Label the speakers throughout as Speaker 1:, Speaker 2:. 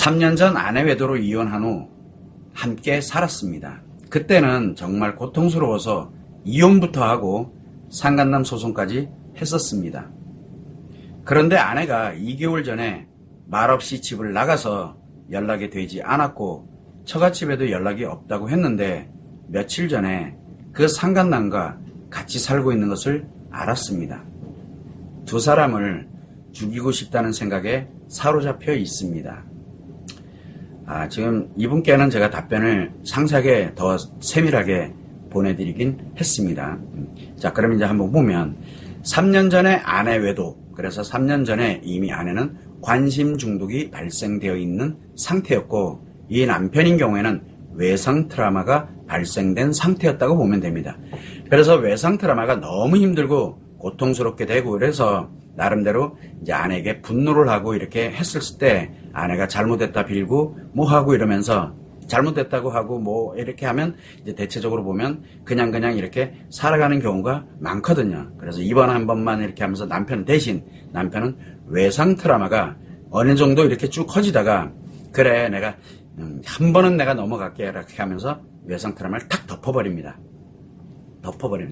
Speaker 1: 3년 전 아내 외도로 이혼한 후 함께 살았습니다. 그때는 정말 고통스러워서 이혼부터 하고 상간남 소송까지 했었습니다. 그런데 아내가 2개월 전에 말없이 집을 나가서 연락이 되지 않았고 처갓집에도 연락이 없다고 했는데 며칠 전에 그 상간남과 같이 살고 있는 것을 알았습니다. 두 사람을 죽이고 싶다는 생각에 사로잡혀 있습니다. 지금 이분께는 제가 답변을 상세하게 더 세밀하게 보내드리긴 했습니다. 자, 그럼 이제 한번 보면 3년 전에 아내 외도, 그래서 3년 전에 이미 아내는 관심 중독이 발생되어 있는 상태였고 이 남편인 경우에는 외상 트라우마가 발생된 상태였다고 보면 됩니다. 그래서 외상 트라우마가 너무 힘들고 고통스럽게 되고 그래서 나름대로 이제 아내에게 분노를 하고 이렇게 했을 때 아내가 잘못했다 빌고 뭐 하고 이러면서 잘못됐다고 하고 뭐 이렇게 하면 이제 대체적으로 보면 그냥 이렇게 살아가는 경우가 많거든요. 그래서 이번 한 번만 이렇게 하면서 남편은 외상 트라우마가 어느 정도 이렇게 쭉 커지다가 그래 내가 한 번은 내가 넘어갈게 이렇게 하면서 외상 트라우마를 탁 덮어버립니다.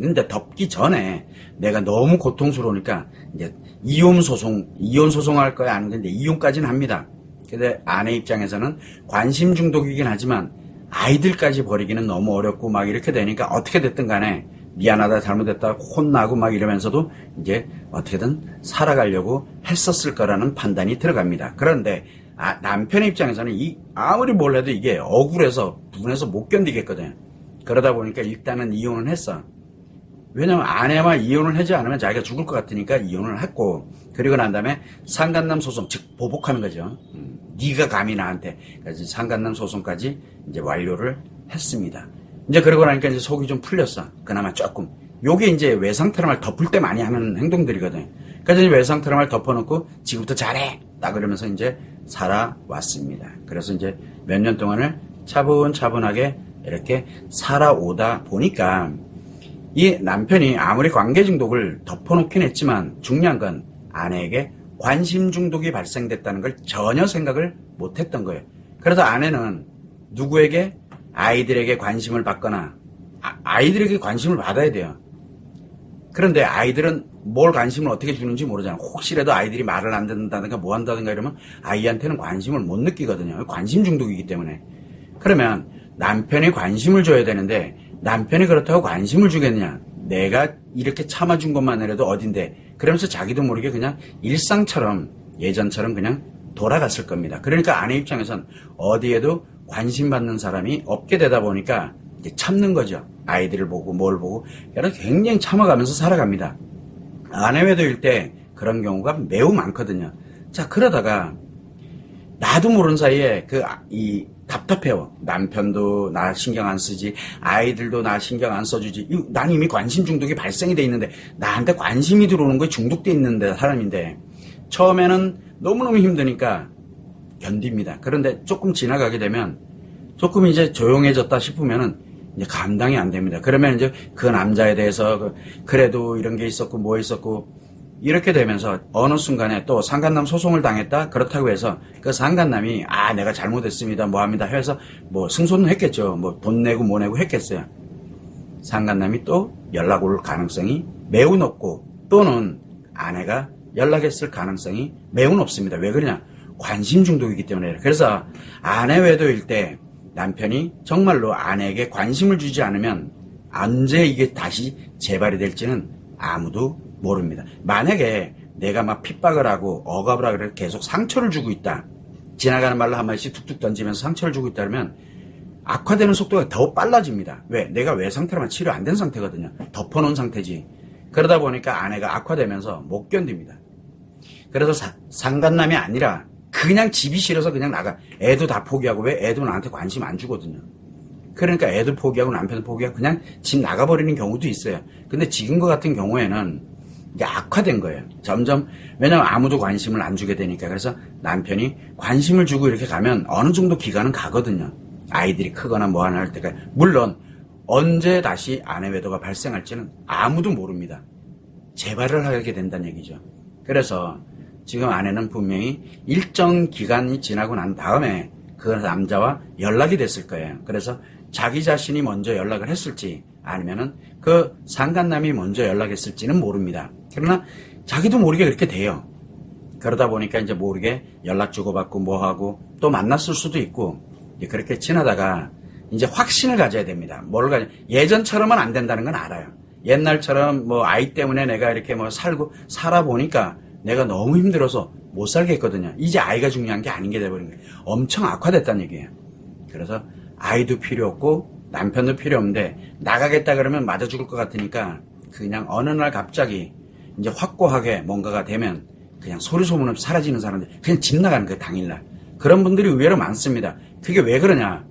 Speaker 1: 근데 덮기 전에 내가 너무 고통스러우니까 이제 이혼 소송할 거야 안 하는데 이혼까지는 합니다. 근데 아내 입장에서는 관심 중독이긴 하지만 아이들까지 버리기는 너무 어렵고 막 이렇게 되니까 어떻게 됐든 간에 미안하다 잘못했다 혼나고 막 이러면서도 이제 어떻게든 살아가려고 했었을 거라는 판단이 들어갑니다. 그런데 남편의 입장에서는 아무리 뭘 해도 이게 억울해서 분해서 못 견디겠거든요. 그러다 보니까 일단은 이혼을 했어. 왜냐면 아내와 이혼을 하지 않으면 자기가 죽을 것 같으니까 이혼을 했고 그리고 난 다음에 상간남 소송, 즉 보복하는 거죠. 네가 감히 나한테. 그래서 상간남 소송까지 이제 완료를 했습니다. 이제 그러고 나니까 이제 속이 좀 풀렸어. 그나마 조금. 요게 이제 외상 트라우마를 덮을 때 많이 하는 행동들이거든요. 그래서 이제 외상 트라우마를 덮어놓고 지금부터 잘해! 딱 그러면서 이제 살아왔습니다. 그래서 이제 몇 년 동안을 차분차분하게 이렇게 살아오다 보니까 이 남편이 아무리 관계 중독을 덮어놓긴 했지만 중요한 건 아내에게 관심 중독이 발생됐다는 걸 전혀 생각을 못했던 거예요. 그래서 아내는 누구에게 아이들에게 관심을 받거나 아이들에게 관심을 받아야 돼요. 그런데 아이들은 뭘 관심을 어떻게 주는지 모르잖아요. 혹시라도 아이들이 말을 안 듣는다든가 뭐 한다든가 이러면 아이한테는 관심을 못 느끼거든요. 관심 중독이기 때문에. 그러면 남편이 관심을 줘야 되는데 남편이 그렇다고 관심을 주겠느냐. 내가 이렇게 참아준 것만이라도 어딘데. 그러면서 자기도 모르게 그냥 일상처럼 예전처럼 그냥 돌아갔을 겁니다. 그러니까 아내 입장에선 어디에도 관심 받는 사람이 없게 되다 보니까 이제 참는 거죠. 아이들을 보고 뭘 보고. 그래서 굉장히 참아가면서 살아갑니다. 아내 외도일 때 그런 경우가 매우 많거든요. 자, 그러다가 나도 모르는 사이에 답답해요. 남편도 나 신경 안 쓰지, 아이들도 나 신경 안 써주지. 난 이미 관심 중독이 발생이 돼 있는데 나한테 관심이 들어오는 거에 중독돼 있는데 사람인데 처음에는 너무너무 힘드니까 견딥니다. 그런데 조금 지나가게 되면 조금 이제 조용해졌다 싶으면은 이제 감당이 안 됩니다. 그러면 이제 그 남자에 대해서 그래도 이런 게 있었고 뭐 있었고 이렇게 되면서 어느 순간에 또 상간남 소송을 당했다 그렇다고 해서 그 상간남이 내가 잘못했습니다 뭐 합니다 해서 뭐 승소는 했겠죠. 뭐 돈 내고 뭐 내고 했겠어요. 상간남이 또 연락 올 가능성이 매우 높고 또는 아내가 연락했을 가능성이 매우 높습니다. 왜 그러냐? 관심 중독이기 때문에. 그래서 아내 외도일 때 남편이 정말로 아내에게 관심을 주지 않으면 언제 이게 다시 재발이 될지는 아무도 모릅니다. 만약에 내가 막 핍박을 하고 억압을 하고 계속 상처를 주고 있다. 지나가는 말로 한마디씩 툭툭 던지면서 상처를 주고 있다 그러면 악화되는 속도가 더 빨라집니다. 왜? 내가 외상 트라우마 치료 안 된 상태거든요. 덮어놓은 상태지. 그러다 보니까 아내가 악화되면서 못 견딥니다. 그래서 상간남이 아니라 그냥 집이 싫어서 그냥 나가. 애도 다 포기하고 왜? 애도 나한테 관심 안 주거든요. 그러니까 애도 포기하고 남편도 포기하고 그냥 집 나가버리는 경우도 있어요. 근데 지금과 같은 경우에는 이제 악화된 거예요. 점점. 왜냐면 아무도 관심을 안 주게 되니까. 그래서 남편이 관심을 주고 이렇게 가면 어느 정도 기간은 가거든요. 아이들이 크거나 뭐 하나 할 때까지. 물론 언제 다시 아내 외도가 발생할지는 아무도 모릅니다. 재발을 하게 된다는 얘기죠. 그래서 지금 아내는 분명히 일정 기간이 지나고 난 다음에 그 남자와 연락이 됐을 거예요. 그래서 자기 자신이 먼저 연락을 했을지 아니면은 그 상간남이 먼저 연락했을지는 모릅니다. 그러나 자기도 모르게 그렇게 돼요. 그러다 보니까 이제 모르게 연락 주고받고 뭐하고 또 만났을 수도 있고 이제 그렇게 지나다가 이제 확신을 가져야 됩니다. 예전처럼은 안 된다는 건 알아요. 옛날처럼 뭐 아이 때문에 내가 이렇게 뭐 살아보니까 내가 너무 힘들어서 못 살겠거든요. 이제 아이가 중요한 게 아닌 게 돼버린 거예요. 엄청 악화됐다는 얘기예요. 그래서 아이도 필요 없고 남편도 필요 없는데 나가겠다 그러면 맞아 죽을 것 같으니까 그냥 어느 날 갑자기 이제 확고하게 뭔가가 되면 그냥 소리 소문 없이 사라지는 사람들 그냥 집 나가는 거예요. 당일날. 그런 분들이 의외로 많습니다. 그게 왜 그러냐.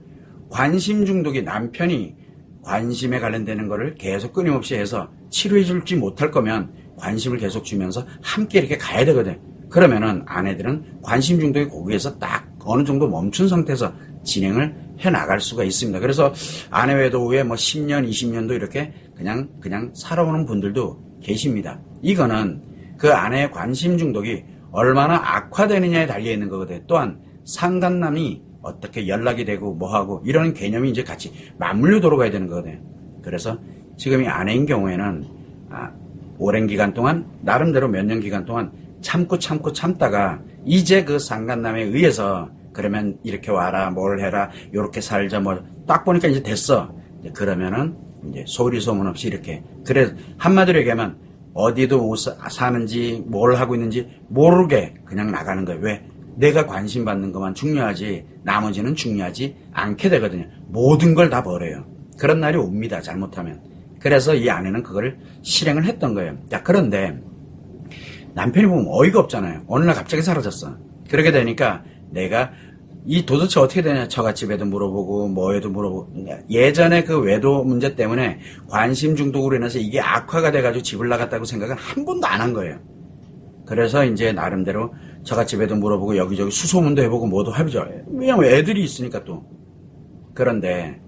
Speaker 1: 관심 중독이 남편이 관심에 관련되는 거를 계속 끊임없이 해서 치료해 줄지 못할 거면 관심을 계속 주면서 함께 이렇게 가야 되거든. 그러면은 아내들은 관심 중독이 거기에서 딱 어느 정도 멈춘 상태에서 진행을 해 나갈 수가 있습니다. 그래서 아내 외도 후에 뭐 10년, 20년도 이렇게 그냥 살아오는 분들도 계십니다. 이거는 그 아내의 관심 중독이 얼마나 악화되느냐에 달려 있는 거거든. 또한 상간남이 어떻게 연락이 되고 뭐하고 이런 개념이 이제 같이 맞물려 돌아가야 되는 거거든. 그래서 지금 이 아내인 경우에는 오랜 기간 동안 나름대로 몇 년 기간 동안 참다가 이제 그 상간남에 의해서 그러면 이렇게 와라 뭘 해라 요렇게 살자 뭐 딱 보니까 이제 됐어. 이제 그러면은 이제 소리 소문 없이 이렇게 그래 한마디로 얘기하면 어디도 못 사는지 뭘 하고 있는지 모르게 그냥 나가는 거예요. 왜? 내가 관심 받는 것만 중요하지 나머지는 중요하지 않게 되거든요. 모든 걸 다 버려요. 그런 날이 옵니다. 잘못하면. 그래서 이 아내는 그걸 실행을 했던 거예요. 자, 그런데 남편이 보면 어이가 없잖아요. 어느 날 갑자기 사라졌어. 그렇게 되니까 내가 이 도대체 어떻게 되냐 처갓집에도 물어보고 뭐에도 물어보고 예전에 그 외도 문제 때문에 관심 중독으로 인해서 이게 악화가 돼가지고 집을 나갔다고 생각은 한 번도 안 한 거예요. 그래서 이제 나름대로 처갓집에도 물어보고 여기저기 수소문도 해보고 뭐도 해보죠. 왜냐면 애들이 있으니까 또. 그런데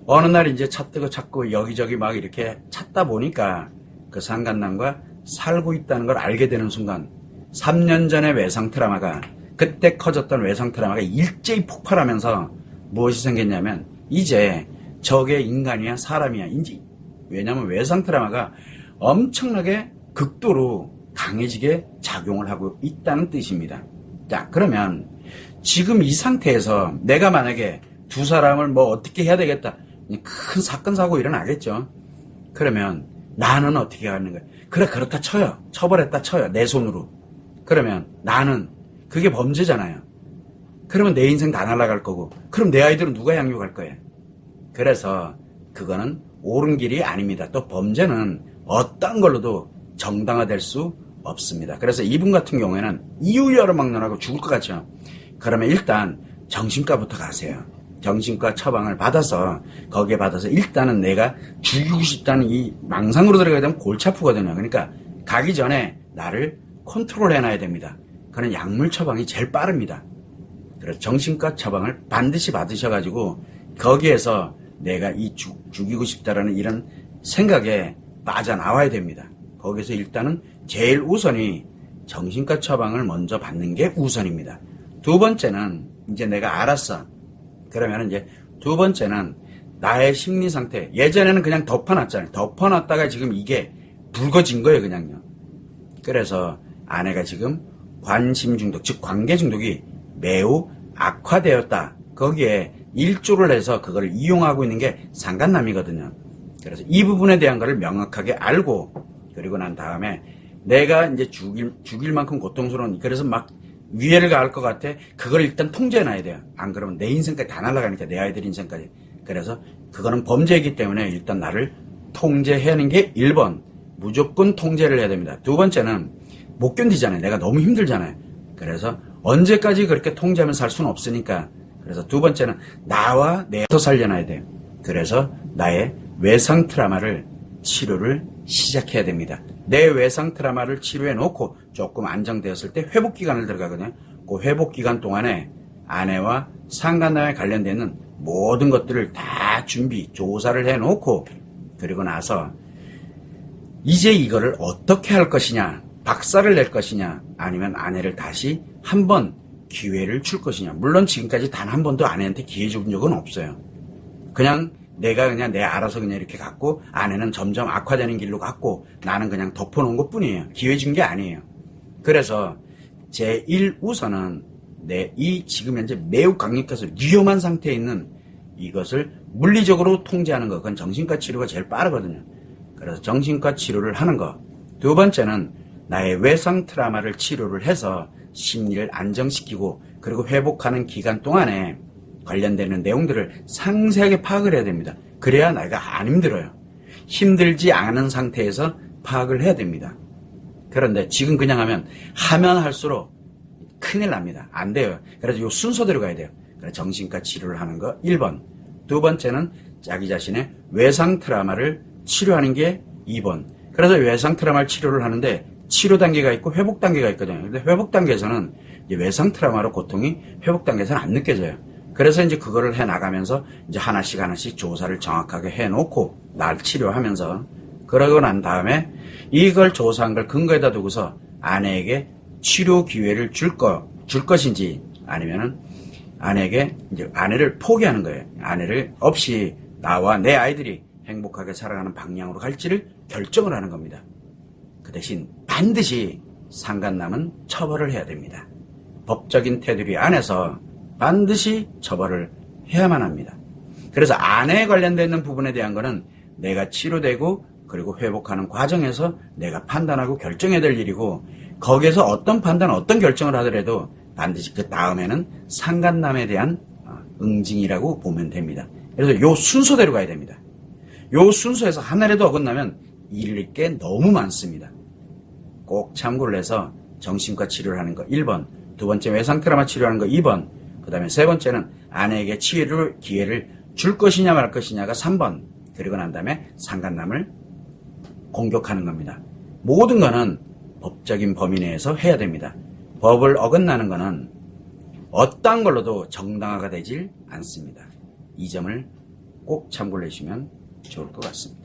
Speaker 1: 어느 날 이제 찾고 여기저기 막 이렇게 찾다 보니까 그 상간남과 살고 있다는 걸 알게 되는 순간 3년 전의 외상 트라우마가 그때 커졌던 외상 트라우마가 일제히 폭발하면서 무엇이 생겼냐면 이제 저게 인간이야 사람이야 인지. 왜냐면 외상 트라우마가 엄청나게 극도로 강해지게 작용을 하고 있다는 뜻입니다. 자, 그러면 지금 이 상태에서 내가 만약에 두 사람을 뭐 어떻게 해야 되겠다. 큰 사건 사고 일어나겠죠. 그러면 나는 어떻게 하는 거야? 그래 그렇다 쳐요. 처벌했다 쳐요. 내 손으로. 그러면 나는 그게 범죄잖아요. 그러면 내 인생 다 날아갈 거고 그럼 내 아이들은 누가 양육할 거예요? 그래서 그거는 옳은 길이 아닙니다. 또 범죄는 어떤 걸로도 정당화될 수 없습니다. 그래서 이분 같은 경우에는 이유여러 막론하고 죽을 것 같죠. 그러면 일단 정신과부터 가세요. 정신과 처방을 받아서 거기에 받아서 일단은 내가 죽이고 싶다는 이 망상으로 들어가게 되면 골치 아프거든요. 그러니까 가기 전에 나를 컨트롤 해놔야 됩니다. 그런 약물 처방이 제일 빠릅니다. 그래서 정신과 처방을 반드시 받으셔가지고 거기에서 내가 이 죽이고 싶다라는 이런 생각에 빠져나와야 됩니다. 거기서 일단은 제일 우선이 정신과 처방을 먼저 받는 게 우선입니다. 두 번째는 이제 내가 알았어. 그러면 이제 두 번째는 나의 심리 상태. 예전에는 그냥 덮어놨잖아요. 덮어놨다가 지금 이게 붉어진 거예요, 그냥요. 그래서 아내가 지금 관심 중독, 즉 관계 중독이 매우 악화되었다. 거기에 일조를 해서 그걸 이용하고 있는 게 상간남이거든요. 그래서 이 부분에 대한 거를 명확하게 알고 그리고 난 다음에 내가 이제 죽일 만큼 고통스러운 그래서 막 위해를 가할 것 같아. 그걸 일단 통제해놔야 돼요. 안 그러면 내 인생까지 다 날아가니까 내 아이들 인생까지. 그래서 그거는 범죄이기 때문에 일단 나를 통제해야 하는 게 1번. 무조건 통제를 해야 됩니다. 두 번째는 못 견디잖아요. 내가 너무 힘들잖아요. 그래서 언제까지 그렇게 통제하면 살 수는 없으니까. 그래서 두 번째는 나와 내서 살려놔야 돼요. 그래서 나의 외상 트라우마를 치료를 시작해야 됩니다. 내 외상 트라우마를 치료해 놓고 조금 안정되었을 때 회복 기간을 들어가거든요. 그 회복 기간 동안에 아내와 상간남에 관련되는 모든 것들을 다 조사를 해 놓고 그리고 나서 이제 이거를 어떻게 할 것이냐 박살을 낼 것이냐 아니면 아내를 다시 한 번 기회를 줄 것이냐. 물론 지금까지 단 한 번도 아내한테 기회 준 적은 없어요. 그냥 내가 그냥 내 알아서 그냥 이렇게 갔고 아내는 점점 악화되는 길로 갔고 나는 그냥 덮어놓은 것 뿐이에요. 기회 준 게 아니에요. 그래서 제1우선은 이 지금 현재 매우 강력해서 위험한 상태에 있는 이것을 물리적으로 통제하는 것. 그건 정신과 치료가 제일 빠르거든요. 그래서 정신과 치료를 하는 것. 두 번째는 나의 외상 트라우마를 치료를 해서 심리를 안정시키고 그리고 회복하는 기간 동안에 관련되는 내용들을 상세하게 파악을 해야 됩니다. 그래야 내가 안 힘들어요. 힘들지 않은 상태에서 파악을 해야 됩니다. 그런데 지금 그냥 하면 할수록 큰일 납니다. 안 돼요. 그래서 이 순서대로 가야 돼요. 그래서 정신과 치료를 하는 거 1번. 두 번째는 자기 자신의 외상 트라우마를 치료하는 게 2번. 그래서 외상 트라우마를 치료를 하는데 치료 단계가 있고 회복 단계가 있거든요. 근데 회복 단계에서는 이제 외상 트라우마로 고통이 회복 단계에서는 안 느껴져요. 그래서 이제 그거를 해 나가면서 이제 하나씩 조사를 정확하게 해 놓고 날 치료하면서 그러고 난 다음에 이걸 조사한 걸 근거에다 두고서 아내에게 치료 기회를 줄 것인지 아니면은 아내에게 이제 아내를 포기하는 거예요. 아내를 없이 나와 내 아이들이 행복하게 살아가는 방향으로 갈지를 결정을 하는 겁니다. 그 대신 반드시 상간남은 처벌을 해야 됩니다. 법적인 테두리 안에서 반드시 처벌을 해야만 합니다. 그래서 아내에 관련되어 있는 부분에 대한 거는 내가 치료되고 그리고 회복하는 과정에서 내가 판단하고 결정해야 될 일이고 거기에서 어떤 판단, 어떤 결정을 하더라도 반드시 그 다음에는 상간남에 대한 응징이라고 보면 됩니다. 그래서 요 순서대로 가야 됩니다. 요 순서에서 하나라도 어긋나면 잃을 게 너무 많습니다. 꼭 참고를 해서 정신과 치료를 하는 거 1번, 두 번째 외상 트라우마 치료하는 거 2번, 그 다음에 세 번째는 아내에게 기회를 줄 것이냐 말 것이냐가 3번, 그리고 난 다음에 상간남을 공격하는 겁니다. 모든 거는 법적인 범위 내에서 해야 됩니다. 법을 어긋나는 거는 어떠한 걸로도 정당화가 되질 않습니다. 이 점을 꼭 참고를 해주시면 좋을 것 같습니다.